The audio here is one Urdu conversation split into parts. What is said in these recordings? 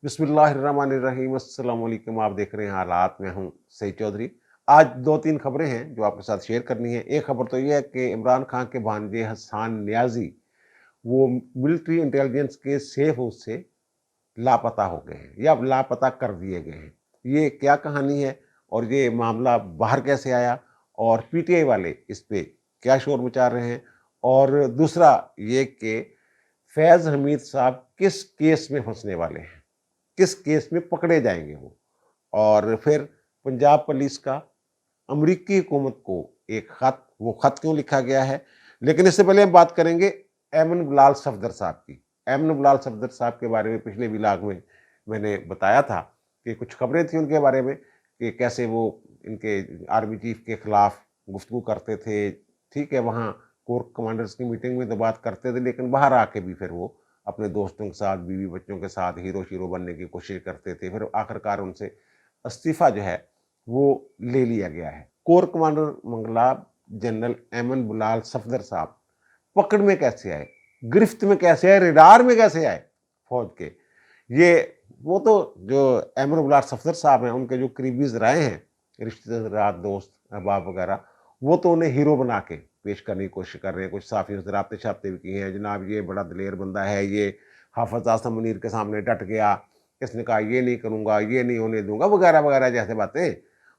بسم اللہ الرحمن الرحیم، السلام علیکم۔ آپ دیکھ رہے ہیں حالات، میں ہوں سعید چودھری۔ آج دو تین خبریں ہیں جو آپ کے ساتھ شیئر کرنی ہے۔ ایک خبر تو یہ ہے کہ عمران خان کے بھانجے حسان نیازی وہ ملٹری انٹیلیجنس کے سیف ہاؤس سے لاپتہ ہو گئے ہیں یا لاپتہ کر دیے گئے ہیں۔ یہ کیا کہانی ہے اور یہ معاملہ باہر کیسے آیا اور پی ٹی آئی والے اس پہ کیا شور مچا رہے ہیں، اور دوسرا یہ کہ فیض حمید صاحب کس کیس میں پھنسنے والے ہیں، کس کیس میں پکڑے جائیں گے وہ، اور پھر پنجاب پولیس کا امریکی حکومت کو ایک خط، وہ خط کیوں لکھا گیا ہے۔ لیکن اس سے پہلے ہم بات کریں گے ایمن بلال صفدر صاحب کی۔ ایمن بلال صفدر صاحب کے بارے میں پچھلے ولاگ میں نے بتایا تھا کہ کچھ خبریں تھیں ان کے بارے میں کہ کیسے وہ ان کے آرمی چیف کے خلاف گفتگو کرتے تھے۔ ٹھیک ہے، وہاں کور کمانڈرز کی میٹنگ میں تو بات کرتے تھے، لیکن باہر آ کے بھی پھر وہ اپنے دوستوں کے ساتھ، بیوی بچوں کے ساتھ ہیرو شیرو بننے کی کوشش کرتے تھے۔ پھر آخرکار ان سے استعفیٰ جو ہے وہ لے لیا گیا ہے۔ Corps commander Mangla general Aimen Bilal Safdar صاحب پکڑ میں کیسے آئے، گرفت میں کیسے آئے، ریڈار میں کیسے آئے فوج کے؟ یہ وہ تو جو ایمن بلال صفدر صاحب ہیں، ان کے جو قریبی ذرائع ہیں، رشتے دار، دوست احباب وغیرہ، وہ تو انہیں ہیرو بنا کے پیش کرنے کی کوشش کر رہے ہیں۔ کچھ صحافیوں سے رابطے شابطے بھی کیے ہیں، جناب یہ بڑا دلیر بندہ ہے، یہ حافظ اعظم منیر کے سامنے ڈٹ گیا، اس نے کہا یہ نہیں کروں گا، یہ نہیں ہونے دوں گا، وغیرہ وغیرہ جیسے باتیں،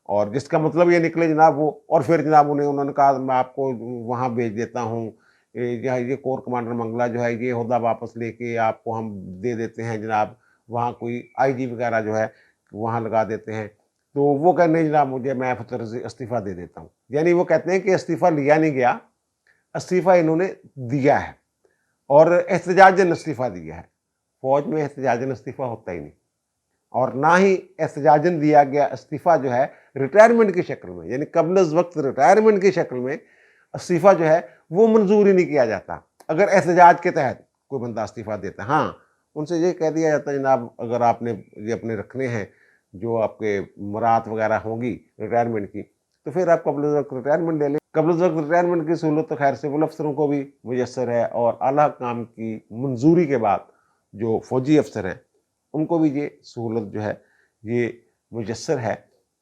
اور جس کا مطلب یہ نکلے جناب وہ، اور پھر جناب انہوں نے کہا میں آپ کو وہاں بھیج دیتا ہوں، یہ کور کمانڈر منگلا جو ہے یہ عہدہ واپس لے کے آپ کو ہم دے دیتے ہیں جناب، وہاں کوئی آئی جی وغیرہ جو ہے وہاں لگا دیتے ہیں۔ تو وہ کہنے جناب مجھے، میں استعفیٰ دے دیتا ہوں۔ یعنی وہ کہتے ہیں کہ استعفیٰ لیا نہیں گیا، استعفیٰ انہوں نے دیا ہے، اور احتجاجاً استعفیٰ دیا ہے۔ فوج میں احتجاجاً استعفیٰ ہوتا ہی نہیں، اور نہ ہی احتجاجاً دیا گیا استعفیٰ جو ہے ریٹائرمنٹ کی شکل میں، یعنی قبل از وقت ریٹائرمنٹ کی شکل میں استعفیٰ جو ہے وہ منظور ہی نہیں کیا جاتا۔ اگر احتجاج کے تحت کوئی بندہ استعفیٰ دیتا ہے، ہاں ان سے یہ کہہ دیا جاتا ہے جناب اگر آپ نے یہ اپنے رکھنے ہیں جو آپ کے مراد وغیرہ ہوں گی ریٹائرمنٹ کی، تو پھر آپ قبل از وقت ریٹائرمنٹ لے لیں۔ قبل از وقت ریٹائرمنٹ کی سہولت تو خیر سول افسروں کو بھی میسر ہے، اور اعلیٰ حکام کی منظوری کے بعد جو فوجی افسر ہیں ان کو بھی یہ سہولت جو ہے یہ میسر ہے۔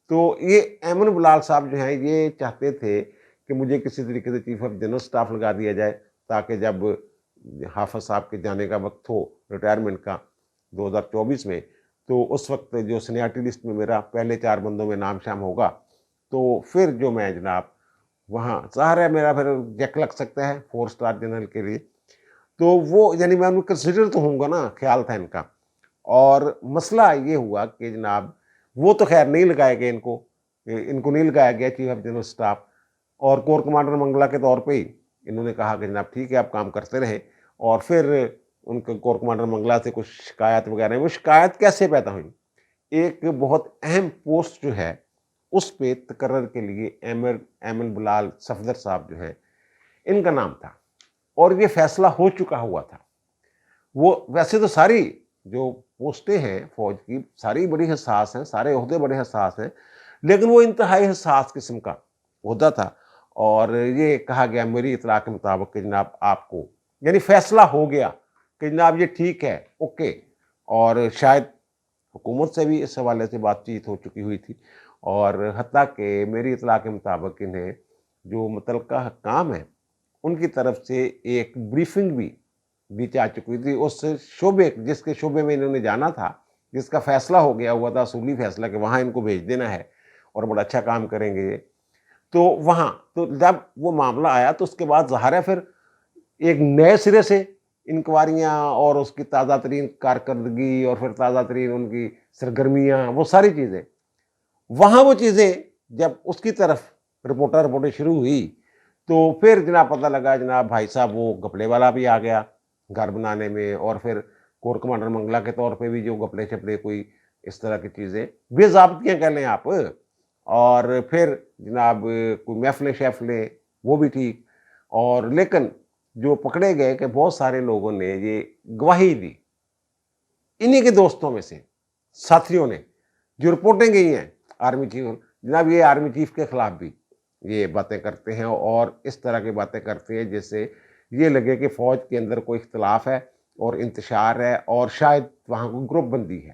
تو یہ ایمن بلال صاحب جو ہیں یہ چاہتے تھے کہ مجھے کسی طریقے سے چیف آف جنرل سٹاف لگا دیا جائے، تاکہ جب حافظ صاحب کے جانے کا وقت ہو ریٹائرمنٹ کا 2024 میں، تو اس وقت جو سینیارٹی لسٹ میں میرا پہلے 4 بندوں میں نام شام ہوگا، تو پھر جو میں جناب وہاں ظاہر ہے میرا پھر جیک لگ سکتا ہے 4 اسٹار جنرل کے لیے، تو وہ یعنی میں ان کو کنسیڈر تو ہوں گا نا، خیال تھا ان کا۔ اور مسئلہ یہ ہوا کہ جناب وہ تو خیر نہیں لگائے گئے، ان کو نہیں لگایا گیا چیف آف جنرل سٹاف، اور کور کمانڈر منگلا کے طور پہ ہی انہوں نے کہا کہ جناب ٹھیک ہے آپ کام کرتے رہیں۔ اور پھر ان کے کور کمانڈر منگلا سے کچھ شکایت وغیرہ، وہ شکایت کیسے پیدا ہوئی؟ ایک بہت اہم پوسٹ جو ہے اس پہ تقرر کے لیے ایمن بلال صفدر صاحب جو ہیں ان کا نام تھا، اور یہ فیصلہ ہو چکا ہوا تھا۔ وہ ویسے تو ساری جو پوسٹیں ہیں فوج کی ساری بڑی حساس ہیں، سارے عہدے بڑے حساس ہیں، لیکن وہ انتہائی حساس قسم کا عہدہ تھا، اور یہ کہا گیا میری اطلاع کے مطابق کہ جناب آپ کو، یعنی فیصلہ ہو گیا کہ جناب یہ ٹھیک ہے، اوکے، اور شاید حکومت سے بھی اس حوالے سے بات چیت ہو چکی ہوئی تھی، اور حتیٰ کہ میری اطلاع کے مطابق انہیں جو متعلقہ حکام ہیں ان کی طرف سے ایک بریفنگ بھی چاہ چکی تھی اس شعبے، جس کے شعبے میں انہوں نے جانا تھا، جس کا فیصلہ ہو گیا ہوا تھا، اصولی فیصلہ کہ وہاں ان کو بھیج دینا ہے اور بڑا اچھا کام کریں گے یہ۔ تو وہاں تو جب وہ معاملہ آیا تو اس کے بعد ظاہر ہے پھر ایک نئے سرے سے انکوائریاں اور اس کی تازہ ترین کارکردگی، اور پھر تازہ ترین ان کی سرگرمیاں، وہ ساری چیزیں وہاں، وہ چیزیں جب اس کی طرف رپورٹیں شروع ہوئی تو پھر جناب پتہ لگا جناب بھائی صاحب وہ گپلے والا بھی آ گیا گھر بنانے میں، اور پھر کور کمانڈر منگلا کے طور پہ بھی جو گپلے چپلے کوئی اس طرح کی چیزیں بے ضابطگیاں کہہ لیں آپ، اور پھر جناب کوئی محفلیں شیفلیں وہ بھی ٹھیک، اور لیکن جو پکڑے گئے کہ بہت سارے لوگوں نے یہ گواہی دی، انہی کے دوستوں میں سے ساتھیوں نے، جو رپورٹیں گئی ہیں آرمی چیف، جناب یہ آرمی چیف کے خلاف بھی یہ باتیں کرتے ہیں، اور اس طرح کی باتیں کرتے ہیں جس سے یہ لگے کہ فوج کے اندر کوئی اختلاف ہے اور انتشار ہے، اور شاید وہاں کوئی گروپ بندی ہے۔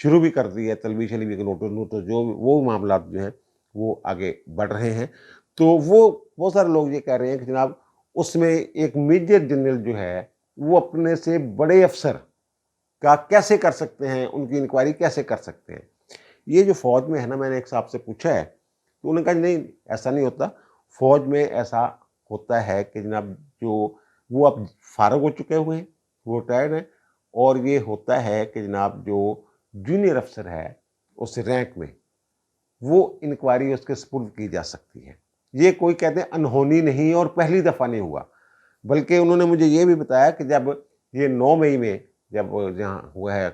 شروع بھی کر دی ہے، طلبی شلبی کے نوٹس جو وہ معاملات جو ہیں وہ آگے بڑھ رہے ہیں۔ تو وہ بہت سارے لوگ یہ کہہ رہے ہیں کہ جناب اس میں ایک میجر جنرل جو ہے وہ اپنے سے بڑے افسر کا کیسے کر سکتے ہیں، ان کی انکوائری کیسے کر سکتے ہیں۔ یہ جو فوج میں ہے نا، میں نے ایک صاحب سے پوچھا ہے تو انہوں نے کہا نہیں ایسا نہیں ہوتا، فوج میں ایسا ہوتا ہے کہ جناب جو وہ اب فارغ ہو چکے ہوئے ہیں، وہ ریٹائرڈ ہیں، اور یہ ہوتا ہے کہ جناب جو جونیئر افسر ہے اس رینک میں، وہ انکوائری اس کے سپرد کی جا سکتی ہے۔ یہ کوئی کہتے ہیں انہونی نہیں اور پہلی دفعہ نہیں ہوا، بلکہ انہوں نے مجھے یہ بھی بتایا کہ جب یہ 9 مئی میں جب جہاں ہوا ہے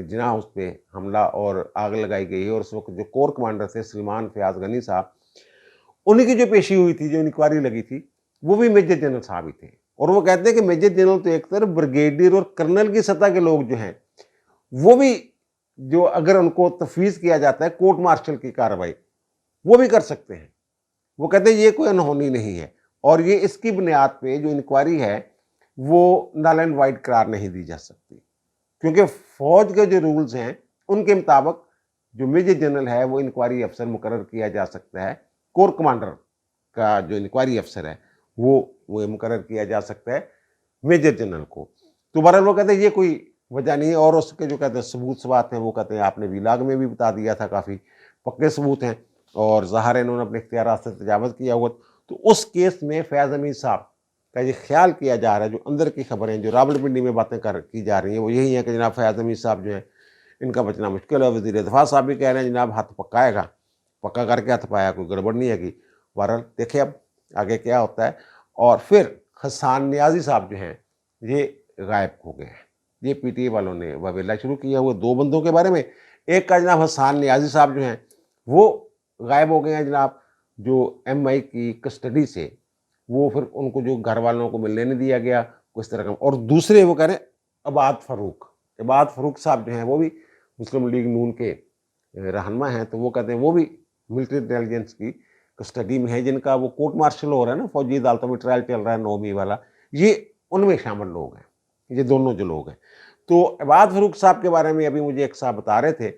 جناح اس پہ حملہ اور آگ لگائی گئی، اور اس وقت جو کور کمانڈر تھے سلمان فیاض غنی صاحب، انہیں کی جو پیشی ہوئی تھی، جو انکوائری لگی تھی، وہ بھی میجر جنرل صاحب ہی تھے۔ اور وہ کہتے ہیں کہ میجر جنرل تو ایک طرف، بریگیڈیئر اور کرنل کی سطح کے لوگ جو ہیں وہ بھی، جو اگر ان کو تفویض کیا جاتا ہے کورٹ مارشل کی کارروائی، وہ بھی کر سکتے ہیں۔ وہ کہتے ہیں یہ کوئی انہونی نہیں ہے، اور یہ اس کی بنیاد پہ جو انکوائری ہے وہ نل اینڈ وائڈ قرار نہیں دی جا سکتی، کیونکہ فوج کے جو رولز ہیں ان کے مطابق جو میجر جنرل ہے وہ انکوائری افسر مقرر کیا جا سکتا ہے، کور کمانڈر کا جو انکوائری افسر ہے وہ مقرر کیا جا سکتا ہے میجر جنرل کو۔ تو بہرحال وہ کہتے ہیں یہ کوئی وجہ نہیں ہے، اور اس کے جو کہتے ہیں ثبوت ثبات ہیں وہ کہتے ہیں آپ نے ویلاگ میں بھی بتا دیا تھا، کافی پکے ثبوت ہیں، اور ظاہر ہے انہوں نے اپنے اختیارات سے تجاوز کیا ہوا۔ تو اس کیس میں فیاض حمید صاحب کا یہ خیال کیا جا رہا ہے، جو اندر کی خبریں جو راولپنڈی میں باتیں کی جا رہی ہیں وہ یہی ہے کہ جناب فیاض حمید صاحب جو ہیں ان کا بچنا مشکل ہے۔ وزیر دفاع صاحب بھی کہہ رہے ہیں جناب ہاتھ پکائے گا، پکا کر کے ہاتھ پایا، کوئی گڑبڑ نہیں ہے کہ۔ بہرحال دیکھیں اب آگے کیا ہوتا ہے۔ اور پھر حسان نیازی صاحب جو ہیں یہ غائب ہو گئے ہیں۔ یہ پی ٹی اے والوں نے وبیلا شروع کیا ہوئے 2 بندوں کے بارے میں، ایک کا جناب حسان نیازی صاحب جو ہیں وہ غائب ہو گئے ہیں جناب، جو ایم آئی کی کسٹڈی سے، وہ پھر ان کو جو گھر والوں کو ملنے نہیں دیا گیا کس طرح کا۔ اور دوسرے وہ کہہ رہے ہیں عباد فاروق صاحب جو ہیں وہ بھی مسلم لیگ نون کے رہنما ہیں، تو وہ کہتے ہیں وہ بھی ملٹری انٹیلیجنس کی کسٹڈی میں ہے، جن کا وہ کورٹ مارشل ہو رہا ہے نا، فوجی عدالتوں میں ٹرائل چل رہا ہے 9 مئی والا، یہ ان میں شامل لوگ ہیں، یہ دونوں جو لوگ ہیں۔ تو عباد فاروق صاحب کے بارے میں ابھی مجھے ایک صاحب بتا رہے تھے،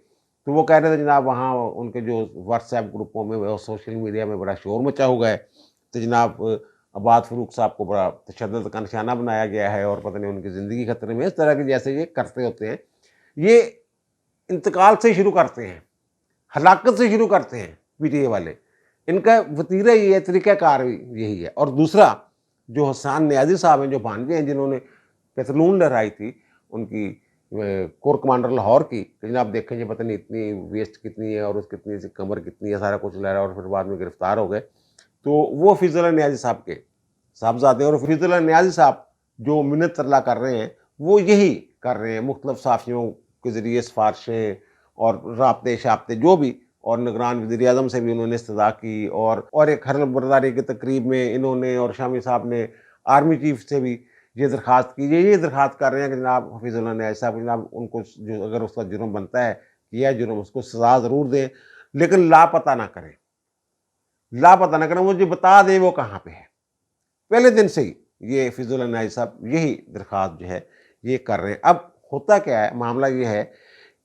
تو وہ کہہ رہے تھے جناب وہاں ان کے جو واٹس ایپ گروپوں میں اور سوشل میڈیا میں بڑا شور مچا ہوا ہے، تو جناب عباد فاروق صاحب کو بڑا تشدد کا نشانہ بنایا گیا ہے، اور پتہ نہیں ان کی زندگی خطرے میں، اس طرح کے جیسے یہ کرتے ہوتے ہیں۔ یہ انتقال سے شروع کرتے ہیں، ہلاکت سے شروع کرتے ہیں پی ٹی اے والے، ان کا وتیرہ یہ ہے، طریقہ کار یہی ہے۔ اور دوسرا جو حسان نیازی صاحب ہیں، جو بھانجے ہیں، جنہوں نے پتلون لہرائی تھی ان کی کور کمانڈر لاہور کی، کہ جناب دیکھیں یہ پتہ نہیں اتنی ویسٹ کتنی ہے اور اس کتنی سی کمر کتنی ہے، سارا کچھ لہرا، اور پھر بعد میں گرفتار ہو گئے۔ تو وہ فیض اللہ نیازی صاحب کے صاحبزادے، اور فیض اللہ نیازی صاحب جو منت ترلا کر رہے ہیں وہ یہی کر رہے ہیں، مختلف صحافیوں کے ذریعے سفارشیں اور رابطے شابطے جو بھی، اور نگران وزیر اعظم سے بھی انہوں نے استدعا کی، اور ایک حرم برداری کی تقریب میں انہوں نے اور شامی صاحب نے آرمی چیف سے بھی یہ درخواست کی، یہ درخواست کر رہے ہیں کہ جناب حفیظ اللہ نیازی صاحب جناب ان کو جو اگر اس کا جرم بنتا ہے، کیا جرم، اس کو سزا ضرور دیں، لیکن لاپتہ نہ کریں، مجھے بتا دیں وہ کہاں پہ ہے۔ پہلے دن سے ہی یہ حفیظ اللہ نیازی صاحب یہی درخواست جو ہے یہ کر رہے ہیں۔ اب ہوتا کیا ہے، معاملہ یہ ہے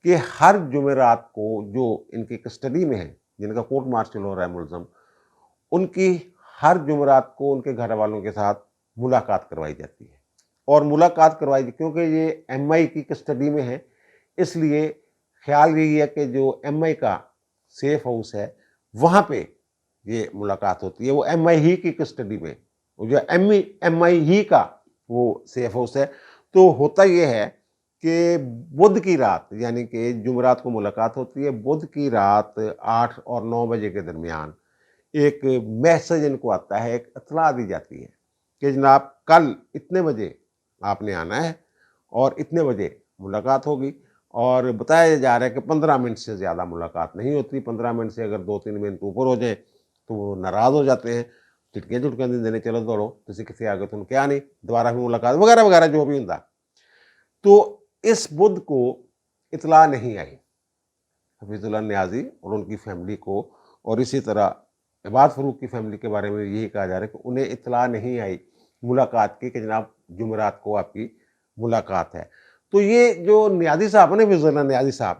کہ ہر جمعرات کو جو ان کی کسٹڈی میں ہیں، جن کا کورٹ مارشل ہو رہا ہے ملزم، ان کی ہر جمعرات کو ان کے گھر والوں کے ساتھ ملاقات کروائی جاتی ہے، اور ملاقات کروائی کیونکہ یہ ایم آئی کی کسٹڈی میں ہے، اس لیے خیال یہی ہے کہ جو ایم آئی کا سیف ہاؤس ہے وہاں پہ یہ ملاقات ہوتی ہے، وہ ایم آئی ہی کی کسٹڈی میں، جو ایم آئی ہی کا وہ سیف ہاؤس ہے۔ تو ہوتا یہ ہے کہ بدھ کی رات، یعنی کہ جمعرات کو ملاقات ہوتی ہے، بدھ کی رات 8 اور 9 بجے کے درمیان ایک میسج ان کو آتا ہے، ایک اطلاع دی جاتی ہے کہ جناب کل اتنے بجے آپ نے آنا ہے اور اتنے بجے ملاقات ہوگی، اور بتایا جا رہا ہے کہ 15 منٹ سے زیادہ ملاقات نہیں ہوتی، 15 منٹ سے اگر 2-3 منٹ اوپر ہو جائیں تو وہ ناراض ہو جاتے ہیں، چٹکیاں نہیں دینے، چلو دوڑو کسی آگے تم کیا نہیں، دوبارہ بھی ملاقات وغیرہ وغیرہ جو بھی ہوتا۔ تو اس بدھ کو اطلاع نہیں آئی حفیظ اللہ نیازی اور ان کی فیملی کو، اور اسی طرح عباد فاروق کی فیملی کے بارے میں یہی کہا جا رہا ہے کہ انہیں اطلاع نہیں آئی ملاقات کی کہ جناب جمعرات کو آپ کی ملاقات ہے۔ تو یہ جو نیازی صاحب ہیں، حفیظ اللہ نیازی صاحب،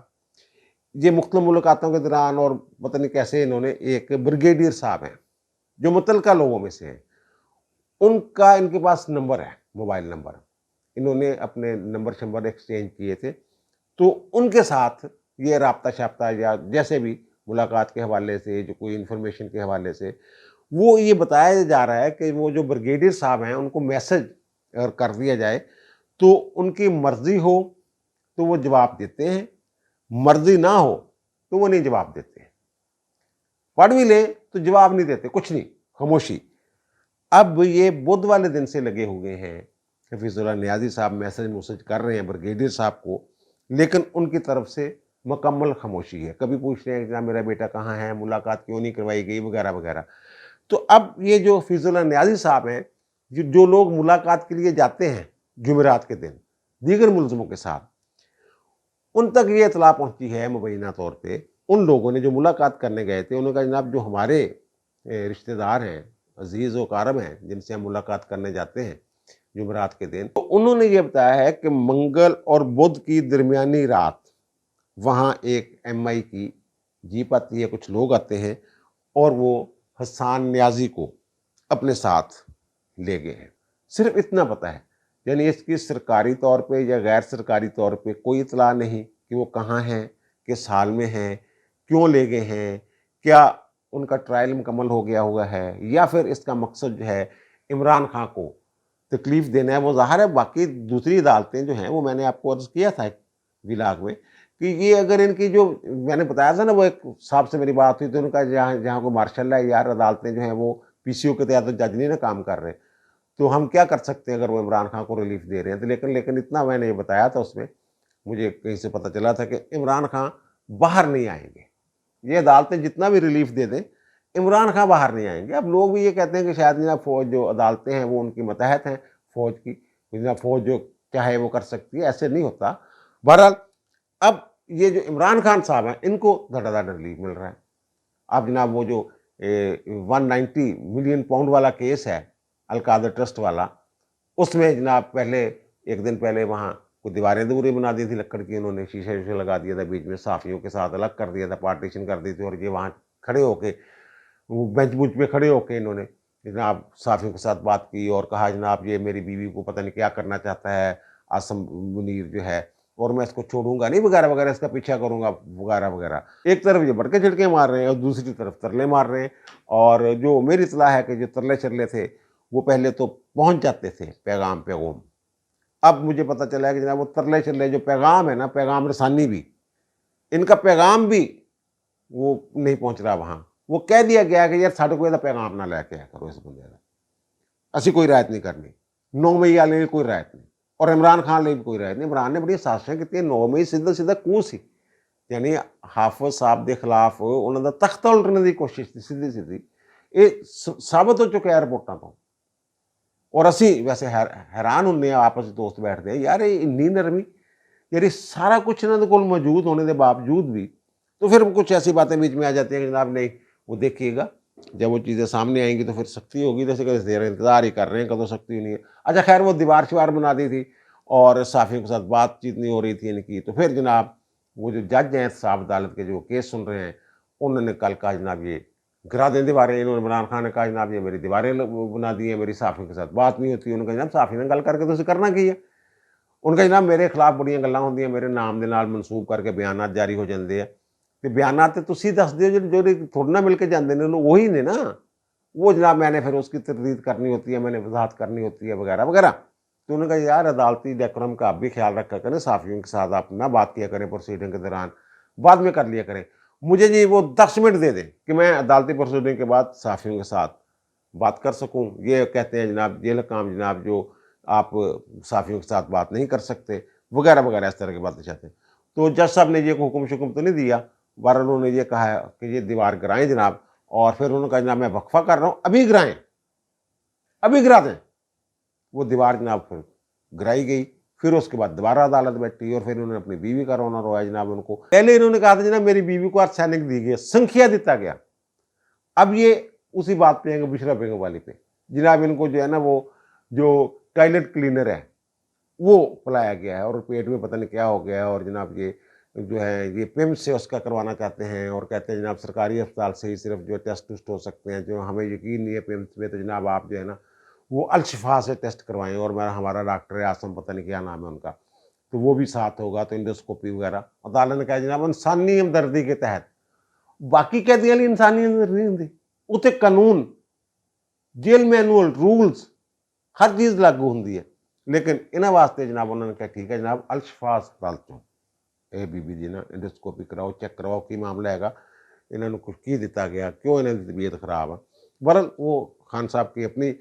یہ مختلف ملاقاتوں کے دوران اور پتہ نہیں کیسے انہوں نے ایک بریگیڈیئر صاحب ہیں جو متعلقہ لوگوں میں سے ہیں، ان کا ان کے پاس نمبر ہے، موبائل نمبر، انہوں نے اپنے نمبر شمبر ایکسچینج کیے تھے، تو ان کے ساتھ یہ رابطہ شابطہ یا جیسے بھی ملاقات کے حوالے سے جو کوئی انفارمیشن کے حوالے سے وہ یہ بتایا جا رہا ہے کہ وہ جو بریگیڈیئر صاحب ہیں ان کو میسج اگر کر دیا جائے تو ان کی مرضی ہو تو وہ جواب دیتے ہیں، مرضی نہ ہو تو وہ نہیں جواب دیتے، پڑھ بھی لیں تو جواب نہیں دیتے، کچھ نہیں، خاموشی۔ اب یہ بدھ والے دن سے لگے ہوئے ہیں، حفیظ اللہ نیازی صاحب میسج کر رہے ہیں بریگیڈیئر صاحب کو، لیکن ان کی طرف سے مکمل خاموشی ہے، کبھی پوچھ رہے ہیں کہ میرا بیٹا کہاں ہے، ملاقات کیوں نہیں کروائی گئی، وغیرہ وغیرہ۔ تو اب یہ جو حفیظ اللہ نیازی صاحب ہیں، جو لوگ ملاقات کے لیے جاتے ہیں جمعرات کے دن دیگر ملزموں کے ساتھ، ان تک یہ اطلاع پہنچی ہے مبینہ طور پہ، ان لوگوں نے جو ملاقات کرنے گئے تھے انہوں نے کہا جناب جو ہمارے رشتہ دار ہیں، عزیز و اقارب ہیں، جن سے ہم ملاقات کرنے جاتے ہیں جمعرات کے دن، تو انہوں نے یہ بتایا ہے کہ منگل اور بدھ کی درمیانی رات وہاں ایک ایم آئی کی جیپ آتی ہے، کچھ لوگ آتے ہیں اور وہ حسان نیازی کو اپنے ساتھ لے گئے ہیں، صرف اتنا پتا ہے، یعنی اس کی سرکاری طور پہ یا غیر سرکاری طور پہ کوئی اطلاع نہیں کہ وہ کہاں ہیں، کس حال میں ہیں، کیوں لے گئے ہیں، کیا ان کا ٹرائل مکمل ہو گیا ہوا ہے، یا پھر اس کا مقصد جو ہے عمران خان کو تکلیف دینا ہے۔ وہ ظاہر ہے باقی دوسری عدالتیں جو ہیں وہ میں نے آپ کو عرض کیا تھا ولاگ میں کہ یہ اگر ان کی جو میں نے بتایا تھا نا، وہ ایک صاحب سے میری بات ہوئی تو ان کا جہاں کو ماشاء اللہ یار عدالتیں جو ہیں وہ پی سی او کے تحت جج نہیں نا کام کر رہے، تو ہم کیا کر سکتے ہیں اگر وہ عمران خان کو ریلیف دے رہے ہیں، تو لیکن اتنا میں نے یہ بتایا تھا اس میں، مجھے کہیں سے پتہ چلا تھا کہ عمران خان باہر نہیں آئیں گے، یہ عدالتیں جتنا بھی ریلیف دے دیں عمران خان باہر نہیں آئیں گے۔ اب لوگ بھی یہ کہتے ہیں کہ شاید جناب فوج جو عدالتیں ہیں وہ ان کی ماتحت ہیں فوج کی، جناب فوج جو چاہے وہ کر سکتی ہے، ایسے نہیں ہوتا۔ بہرحال اب یہ جو عمران خان صاحب ہیں ان کو دھڑا دھڑ ریلیف مل رہا ہے۔ اب جناب وہ جو 190 ملین پاؤنڈ والا کیس ہے القادر ٹرسٹ والا، اس میں جناب پہلے ایک دن پہلے وہاں کوئی دیواریں دوری بنا دی تھی لکڑ کی، انہوں نے شیشے ویشے لگا دیا تھا بیچ میں، صحافیوں کے ساتھ الگ کر دیا تھا، پارٹیشن کر دی تھی، اور یہ وہاں کھڑے ہو کے بینچ بوچ پہ کھڑے ہو کے انہوں نے جناب صحافیوں کے ساتھ بات کی اور کہا جناب یہ میری بیوی کو پتہ نہیں کیا کرنا چاہتا ہے عاصم منیر جو ہے، اور میں اس کو چھوڑوں گا نہیں، وغیرہ وغیرہ، اس کا پیچھا کروں گا، وغیرہ وغیرہ۔ ایک طرف یہ بڑکے جھٹکے مار رہے ہیں اور دوسری طرف ترلے مار رہے ہیں، اور جو میری اطلاع ہے کہ جو ترلے چرلے تھے وہ پہلے تو پہنچ جاتے تھے پیغام، اب مجھے پتہ چلا ہے کہ جناب وہ ترلے چرلے جو پیغام ہے نا، پیغام رسانی بھی، ان کا پیغام بھی وہ نہیں پہنچ رہا وہاں، وہ کہہ دیا گیا کہ یار ساڑھے کوئی پیغام نہ لے کے آیا کرو اس بندے کا، اسی کوئی رعایت نہیں کرنی، 9 مئی والے نے کوئی رعایت نہیں، اور عمران خان نے بھی کوئی رعایت نہیں۔ عمران نے بڑی سازشیں کی، 9 مئی سیدھا سیدھا کوں سی، یعنی حافظ صاحب کے خلاف انہوں نے تختہ الٹنے کی کوشش تھی سیدھی سیدھی، یہ ثابت ہو چکا ہے رپورٹاں تو، اور اسی ویسے حیران ہونے آپس دوست بیٹھتے ہیں یار انی نرمی، یعنی سارا کچھ انہوں کو موجود ہونے کے باوجود بھی، تو پھر کچھ ایسی باتیں بیچ میں آ جاتی ہیں کہ جناب نہیں وہ دیکھیے گا جب وہ چیزیں سامنے آئیں گی تو پھر سختی ہوگی، جیسے کہ دیر انتظار ہی کر رہے ہیں کدو سختی نہیں ہے۔ اچھا خیر، وہ دیوار شوار بنا دی تھی اور صحافیوں کے ساتھ بات چیت نہیں ہو رہی تھی ان کی، تو پھر جناب وہ جو جج ہیں صاحب عدالت کے جو کیس سن رہے ہیں، انہوں نے کل کہا جناب یہ گرا دیں دیواریں، انہوں نے عمران خان نے کہا جناب یہ میری دیواریں بنا دی ہیں، میری صحافیوں کے ساتھ بات نہیں ہوتی، انہوں نے کہا جناب صحافی نے گل کر کے تو اسے کرنا کی ہے، ان کا جناب میرے خلاف بڑی گلاں ہوندیاں، میرے نام دے نال منسوب کر کے بیانات جاری ہو جاندے ہیں، تے بیانات تے تسی دس دیو جو تھوڑے نہ مل کے جاندے نے وہی نے نا، وہ جناب میں نے پھر اس کی تردید کرنی ہوتی ہے، میں نے وضاحت کرنی ہوتی ہے، وغیرہ وغیرہ۔ تو انہوں نے کہا یار عدالتی ڈیکورم کا آپ بھی خیال رکھا کریں، صحافیوں کے ساتھ آپ نہ بات کیا کریں پروسیڈنگ کے دوران، بعد میں کر لیا کریں، مجھے جی وہ 10 منٹ دے دیں کہ میں عدالتی پروسیڈنگ کے بعد صحافیوں کے ساتھ بات کر سکوں۔ یہ کہتے ہیں جناب یہ کام جناب جو آپ صحافیوں کے ساتھ بات نہیں کر سکتے، وغیرہ وغیرہ، اس طرح کی باتیں چاہتے ہیں۔ تو جج صاحب نے یہ حکم شکم تو نہیں دیا، بہرحال انہوں نے یہ کہا ہے کہ یہ دیوار گرائیں جناب، اور پھر انہوں نے کہا جناب میں وقفہ کر رہا ہوں، ابھی گرائیں، ابھی گرا دیں۔ وہ دیوار جناب پھر گرائی گئی، پھر اس کے بعد دوبارہ عدالت بیٹھی، اور پھر انہوں نے اپنی بیوی کا رونا روایا جناب ان کو۔ پہلے انہوں نے کہا تھا جناب میری بیوی کو ارسینک دی گئی، سنکھیا دیتا گیا، اب یہ اسی بات پہ ہیں کہ بشرا بیگم والی پہ جناب ان کو جو ہے نا وہ جو ٹوائلٹ کلینر ہے وہ پلایا گیا ہے، اور پیٹ میں پتہ نہیں کیا ہو گیا ہے، اور جناب یہ جو ہے یہ پم سے اس کا کروانا چاہتے ہیں، اور کہتے ہیں جناب سرکاری اسپتال سے ہی صرف جو ٹیسٹ ہو سکتے ہیں، جو ہمیں یقین نہیں ہے پمس میں، تو جناب آپ جو ہے نا وہ الشفا سے ٹیسٹ کروائیں، اور ہمارا ڈاکٹر ہے آسم، پتہ نہیں کیا نام ہے ان کا، تو وہ بھی ساتھ ہوگا، تو انڈوسکوپی وغیرہ عدالت نے کہا جناب انسانی ہمدردی کے تحت، باقی قیدیاں لی انسانی ہمدردی نہیں ہوتی، اتنے قانون، جیل مینول، رولز، ہر چیز لاگو ہوندی ہے، لیکن انہاں واسطے جناب انہوں نے کہا ٹھیک ہے جناب الشفا اسپتال چوں اے بی بی جی نا انڈوسکوپی کراؤ، چیک کراؤ کی معاملہ ہے گا، انہوں نے کچھ کی دیتا گیا، کیوں انہوں کی طبیعت خراب ہے۔ بہرحال وہ خان صاحب کی اپنی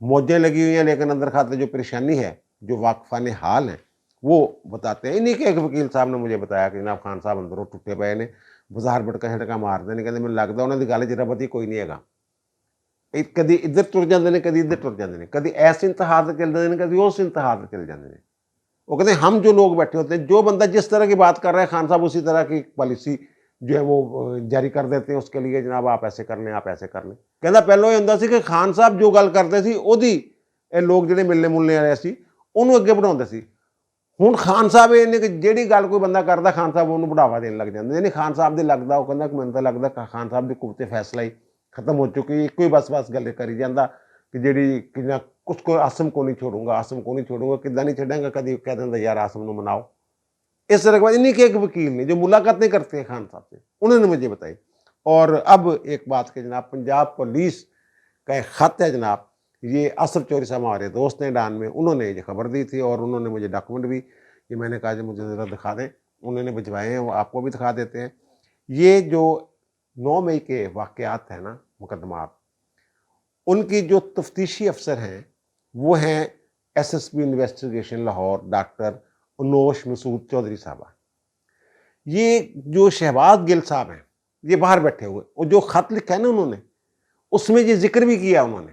موجیں لگی ہوئی ہیں، لیکن اندر کھاتے جو پریشانی ہے، جو واقفان حال ہیں وہ بتاتے ہیں۔ انہی کے ایک وکیل صاحب نے مجھے بتایا کہ جناب خان صاحب اندروں ٹوٹے پے نے، باہر بڑکا چھڑکا مارتے ہیں، کہتے مجھے لگتا انہوں کی گل چ ربط ہی کوئی نہیں ہے گا، کدی ادھر تر جاتے ہیں، کدی ادھر تر جاتے ہیں، کدی ایس انتہا سے چل جاتے ہیں، کدی اس انتہا سے چل جاتے ہیں۔ وہ کہتے ہیں ہم جو لوگ بیٹھے ہوتے ہیں، جو بندہ جس طرح کی بات کر رہا ہے خان صاحب اسی طرح کی پالیسی جو ہے وہ جاری کر دیتے ہیں اس کے لیے، جناب آپ ایسے کر لیں، آپ ایسے کر لیں۔ کہنا پہلو یہ ہوندا سی کہ خان صاحب جو گل کرتے سی اودی اے لوگ جڑے ملنے ملنے والے سی انہوں اگے بڑھاਉਂਦੇ سی۔ ہن خان صاحب یہ نے کہ جیڑی گل کوئی بندہ کردا خان صاحب انہوں بڑھاوا دین لگ جاندے، یعنی خان صاحب دے لگدا، وہ کہندا کہ مینوں تاں لگدا کہ خان صاحب دی قوت فیصلہ ہی ختم ہو چکی، ایک ہی بس گل کری جاندا کہ جیڑی کہ کچھ کو آسم کو نہیں چھوڑوں گا، آسم کو نہیں چھوڑوں گا، کداں نہیں چھڈاں گا، کدی کہہ دیندا یار آسم نو مناؤ۔ اس طرح کے بعد انہی کے ایک وکیل نے جو ملاقاتیں کرتے ہیں خان صاحب سے، انہوں نے مجھے بتائی۔ اور اب ایک بات کہ جناب پنجاب پولیس کا ایک خط ہے جناب، یہ اصف چوری صاحب ہمارے دوست ہیں ڈان میں، انہوں نے یہ خبر دی تھی، اور انہوں نے مجھے ڈاکومنٹ بھی، یہ میں نے کہا جو مجھے ذرا دکھا دیں، انہوں نے بھجوائے ہیں، وہ آپ کو بھی دکھا دیتے ہیں۔ یہ جو 9 مئی کے واقعات ہیں نا، مقدمات، ان کی جو تفتیشی افسر ہیں وہ ہیں S S P investigation Lahore doctor Anoush Masood Chaudhry صاحبہ۔ یہ جو شہباز گل صاحب ہیں یہ باہر بیٹھے ہوئے، اور جو خط لکھا ہے نا انہوں نے اس میں یہ ذکر بھی کیا انہوں نے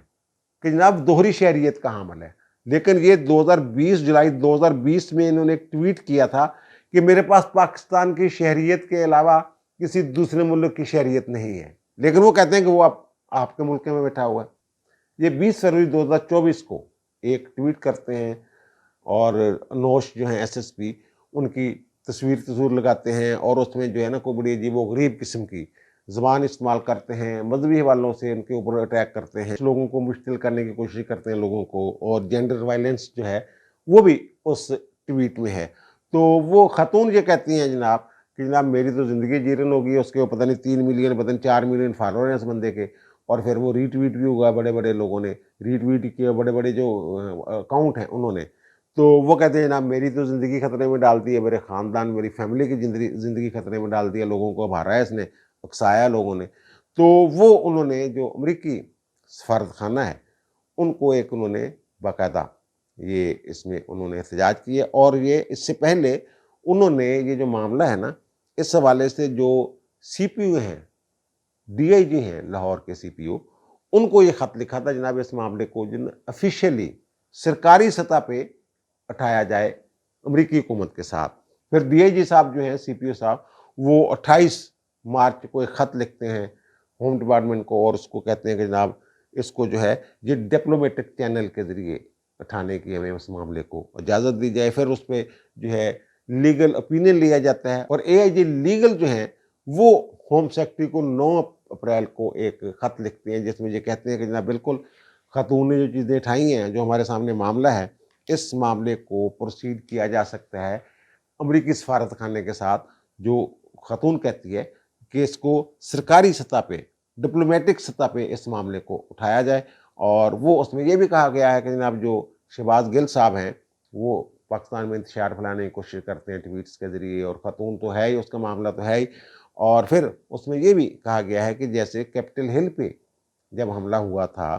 کہ جناب دوہری شہریت کا عمل ہے، لیکن یہ 2020 جولائی 2020 میں انہوں نے ایک ٹویٹ کیا تھا کہ میرے پاس پاکستان کی شہریت کے علاوہ کسی دوسرے ملک کی شہریت نہیں ہے، لیکن وہ کہتے ہیں کہ وہ آپ کے ملک میں بیٹھا ہوا ہے۔ یہ 20 فروری 2024 کو ایک ٹویٹ کرتے ہیں، اور انوش جو ہیں ایس ایس پی ان کی تصویر لگاتے ہیں، اور اس میں جو ہے نا کوئی بڑی عجیب و غریب قسم کی زبان استعمال کرتے ہیں، مذہبی حوالوں سے ان کے اوپر اٹیک کرتے ہیں، لوگوں کو مشتعل کرنے کی کوشش کرتے ہیں لوگوں کو، اور جینڈر وائلنس جو ہے وہ بھی اس ٹویٹ میں ہے۔ تو وہ خاتون یہ کہتی ہیں جناب کہ جناب میری تو زندگی جیرن ہوگی، اس کے پتہ نہیں 3 ملین پتہ نہیں 4 ملین فالوور ہیں اس بندے کے، اور پھر وہ ری ٹویٹ بھی ہوا، بڑے بڑے لوگوں نے ری ٹویٹ کیا، بڑے بڑے جو اکاؤنٹ ہیں انہوں نے، تو وہ کہتے ہیں جناب میری تو زندگی خطرے میں ڈال دی ہے، میرے خاندان میری فیملی کی زندگی خطرے میں ڈال دی ہے، لوگوں کو بھارا ہے اس نے، اکسایا لوگوں نے۔ تو وہ انہوں نے جو امریکی سفارت خانہ ہے ان کو ایک انہوں نے باقاعدہ یہ اس میں انہوں نے احتجاج کیا، اور یہ اس سے پہلے انہوں نے یہ جو معاملہ ہے نا اس حوالے سے جو سی پی او ہیں، ڈی آئی جی ہیں لاہور کے سی پی او، ان کو یہ خط لکھا تھا جناب اس معاملے کو افیشیلی سرکاری سطح پہ اٹھایا جائے امریکی حکومت کے ساتھ۔ پھر ڈی آئی جی صاحب جو ہیں سی پی او صاحب وہ 28 مارچ کو ایک خط لکھتے ہیں ہوم ڈپارٹمنٹ کو، اور اس کو کہتے ہیں کہ جناب اس کو جو ہے یہ ڈپلومیٹک چینل کے ذریعے اٹھانے کی ہمیں اس معاملے کو اجازت دی جائے۔ پھر اس پہ جو ہے لیگل اوپینین لیا جاتا ہے، اور اے آئی جی لیگل جو ہیں وہ ہوم سیکرٹری کو 9 اپریل کو ایک خط لکھتے ہیں جس میں یہ کہتے ہیں کہ جناب بالکل خاتون نے جو چیزیں اٹھائی ہیں، جو ہمارے سامنے معاملہ ہے، اس معاملے کو پروسیڈ کیا جا سکتا ہے امریکی سفارت خانے کے ساتھ، جو خاتون کہتی ہے کہ اس کو سرکاری سطح پہ ڈپلومیٹک سطح پہ اس معاملے کو اٹھایا جائے۔ اور وہ اس میں یہ بھی کہا گیا ہے کہ جناب جو شہباز گل صاحب ہیں وہ پاکستان میں انتشار پھیلانے کی کوشش کرتے ہیں ٹویٹس کے ذریعے، اور خاتون تو ہے ہی، اس کا معاملہ تو ہے ہی۔ اور پھر اس میں یہ بھی کہا گیا ہے کہ جیسے کیپٹل ہل پہ جب حملہ ہوا تھا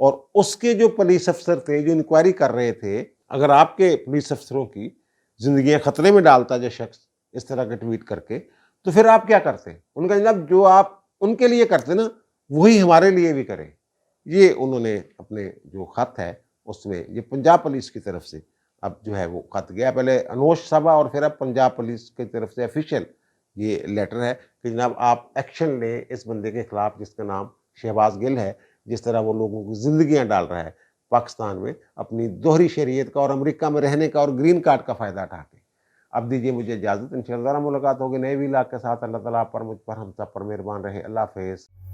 اور اس کے جو پولیس افسر تھے جو انکوائری کر رہے تھے، اگر آپ کے پولیس افسروں کی زندگیاں خطرے میں ڈالتا جو شخص اس طرح کے ٹویٹ کر کے، تو پھر آپ کیا کرتے ہیں؟ ان کا جناب جو آپ ان کے لیے کرتے نا وہی ہمارے لیے بھی کریں۔ یہ انہوں نے اپنے جو خط ہے اس میں، یہ پنجاب پولیس کی طرف سے اب جو ہے وہ خط گیا، پہلے انوش صاحبہ اور پھر اب پنجاب پولیس کی طرف سے افیشیل یہ لیٹر ہے کہ جناب آپ ایکشن لیں اس بندے کے خلاف جس کا نام شہباز گل ہے، جس طرح وہ لوگوں کی زندگیاں ڈال رہا ہے پاکستان میں اپنی دوہری شہریت کا اور امریکہ میں رہنے کا اور گرین کارڈ کا فائدہ اٹھا کے۔ اب دیجیے مجھے اجازت، انشاءاللہ ملاقات ہوگی نئے ویلاگ کے ساتھ۔ اللہ تعالیٰ آپ پر، مجھ پر، ہم سب پر مہربان رہے۔ اللہ حافظ۔